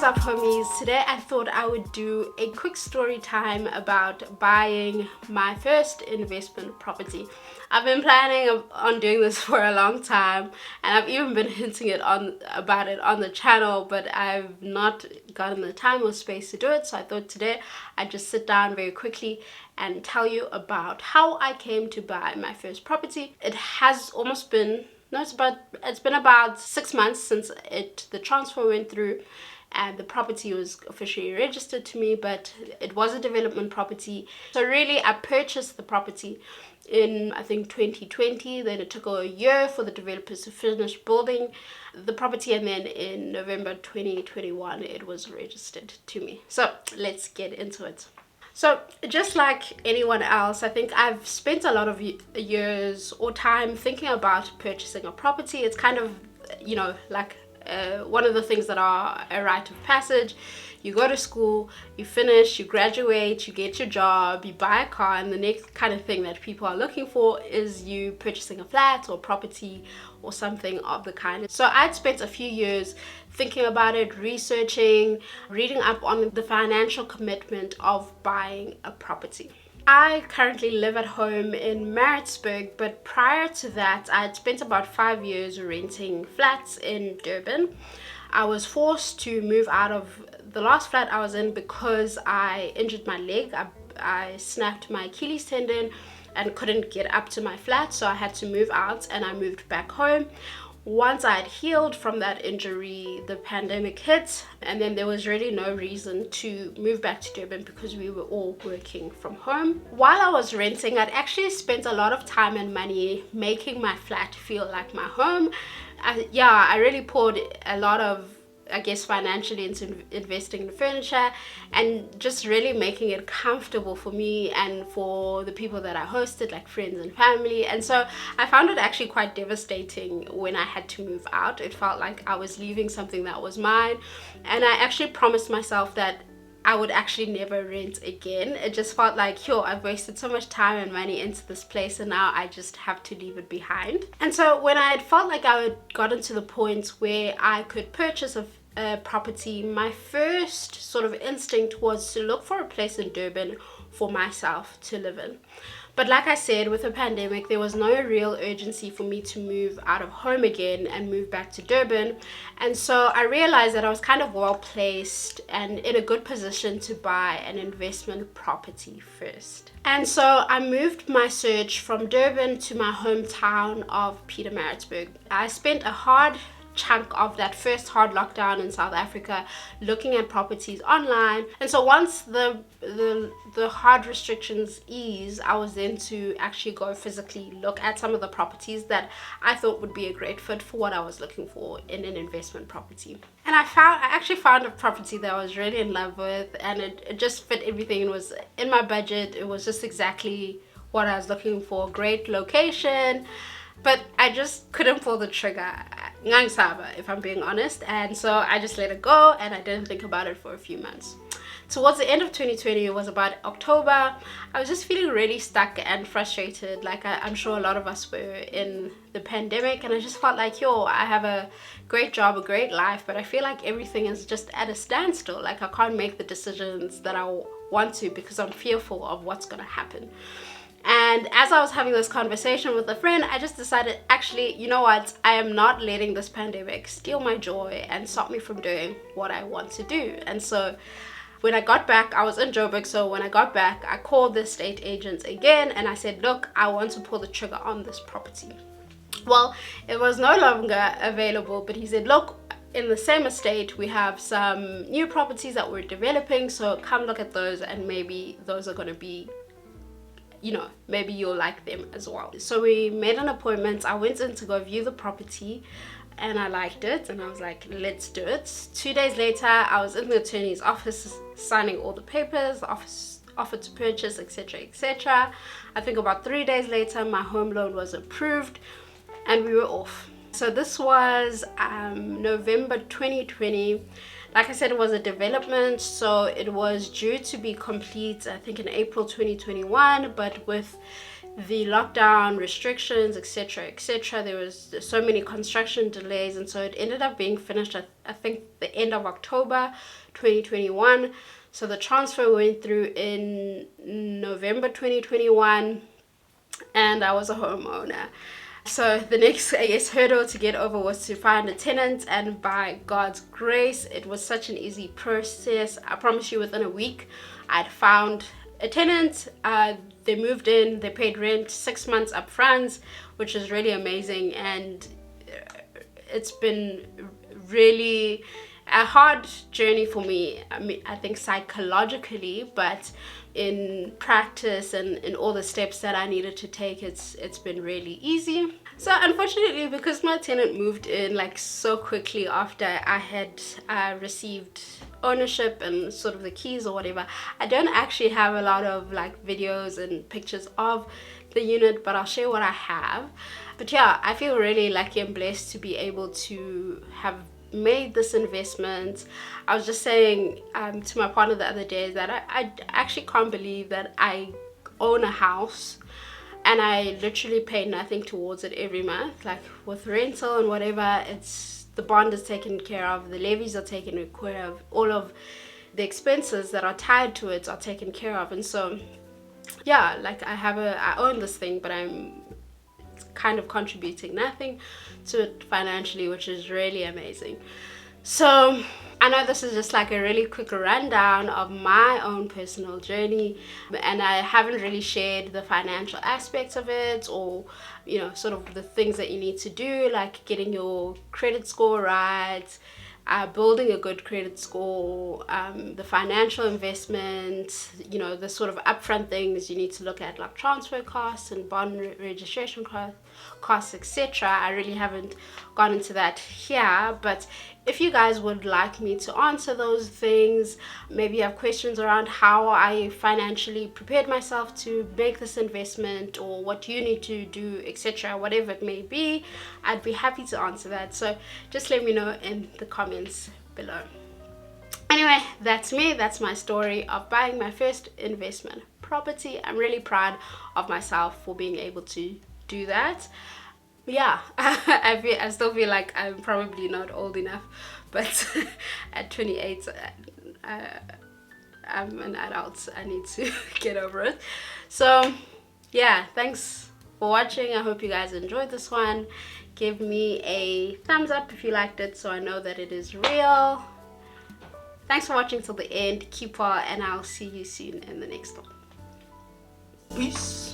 up, homies? Today I thought I would do a quick story time about buying my first investment property. I've been planning on doing this for a long time, and I've even been hinting about it on the channel, but I've not gotten the time or space to do it. So I thought today I'd just sit down very quickly and tell you about how I came to buy my first property. It has almost been it's been about 6 months since the transfer went through and the property was officially registered to me, but it was a development property. So really I purchased the property in, I think, 2020. Then it took a year for the developers to finish building the property, and then in November 2021 it was registered to me. So let's get into it. So just like anyone else, I think I've spent a lot of years or time thinking about purchasing a property. It's kind of, like one of the things that are a rite of passage. You go to school, you finish, you graduate, you get your job, you buy a car, and the next kind of thing that people are looking for is you purchasing a flat or property or something of the kind. So I'd spent a few years thinking about it, researching, reading up on the financial commitment of buying a property. I currently live at home in Maritzburg, but prior to that, I had spent about 5 years renting flats in Durban. I was forced to move out of the last flat I was in because I injured my leg. I snapped my Achilles tendon and couldn't get up to my flat, so I had to move out and I moved back home. Once I had healed from that injury, the pandemic hit, and then there was really no reason to move back to Durban because we were all working from home. While I was renting, I'd actually spent a lot of time and money making my flat feel like my home. I really poured a lot of, financially into investing in the furniture and just really making it comfortable for me and for the people that I hosted, like friends and family. And so I found it actually quite devastating when I had to move out. It felt like I was leaving something that was mine, and I actually promised myself that I would actually never rent again. It just felt like, I've wasted so much time and money into this place, and now I just have to leave it behind. And so when I had felt like I had gotten to the point where I could purchase a property, my first sort of instinct was to look for a place in Durban for myself to live in. But like I said, with the pandemic, there was no real urgency for me to move out of home again and move back to Durban. And so I realized that I was kind of well placed and in a good position to buy an investment property first. And so I moved my search from Durban to my hometown of Pietermaritzburg. I spent a hard chunk of that first hard lockdown in South Africa looking at properties online, and so once the hard restrictions eased, I was then to actually go physically look at some of the properties that I thought would be a great fit for what I was looking for in an investment property. And I actually found a property that I was really in love with, and it just fit everything. It was in my budget. It was just exactly what I was looking for. Great location, but I just couldn't pull the trigger, if I'm being honest. And so I just let it go and I didn't think about it for a few months. Towards the end of 2020, it was about October, I was just feeling really stuck and frustrated, like I'm sure a lot of us were in the pandemic. And I just felt like, I have a great job, a great life, but I feel like everything is just at a standstill. Like I can't make the decisions that I want to because I'm fearful of what's gonna happen. And as I was having this conversation with a friend, I just decided, actually, you know what? I am not letting this pandemic steal my joy and stop me from doing what I want to do. And so when I got back, I was in Joburg. So when I got back, I called the estate agents again and I said, look, I want to pull the trigger on this property. Well, it was no longer available, but he said, look, in the same estate, we have some new properties that we're developing. So come look at those, and maybe those are going to be, maybe you'll like them as well. So we made an appointment. I went in to go view the property and I liked it, and I was like, let's do it. 2 days later, I was in the attorney's office signing all the papers, the office offered to purchase, etc., etc. I think about 3 days later, my home loan was approved and we were off. So this was November 2020. Like I said, it was a development, so it was due to be complete, I think, in April 2021, but with the lockdown restrictions, etc., etc., there was so many construction delays, and so it ended up being finished at, I think, the end of October 2021. So the transfer went through in November 2021, and I was a homeowner. So the next, I guess, hurdle to get over was to find a tenant, and by God's grace, it was such an easy process. I promise you, within a week, I'd found a tenant. They moved in, they paid rent 6 months up front, which is really amazing, and it's been really a hard journey for me. I mean, I think psychologically, but in practice and in all the steps that I needed to take, it's been really easy. So unfortunately, because my tenant moved in like so quickly after I had received ownership and sort of the keys or whatever, I don't actually have a lot of like videos and pictures of the unit, but I'll share what I have. But yeah, I feel really lucky and blessed to be able to have made this investment. I was just saying to my partner the other day that I actually can't believe that I own a house and I literally pay nothing towards it every month. Like with rental and whatever, it's the bond is taken care of, the levies are taken care of, all of the expenses that are tied to it are taken care of. And so yeah, like I own this thing, but I'm kind of contributing nothing to it financially, which is really amazing. So I know this is just like a really quick rundown of my own personal journey, and I haven't really shared the financial aspects of it, or sort of the things that you need to do, like getting your credit score right, building a good credit score, the financial investment, the sort of upfront things you need to look at, like transfer costs and bond registration costs, etc. I really haven't gone into that here, but if you guys would like me to answer those things, maybe you have questions around how I financially prepared myself to make this investment, or what you need to do, etc., whatever it may be, I'd be happy to answer that. So just let me know in the comments below. Anyway, that's me. That's my story of buying my first investment property. I'm really proud of myself for being able to do that. Yeah, I still feel like I'm probably not old enough, but at 28 I'm an adult. I need to get over it. So yeah, thanks for watching. I hope you guys enjoyed this one. Give me a thumbs up if you liked it, so I know that it is real. Thanks for watching till the end. Keep well, and I'll see you soon in the next one. Peace.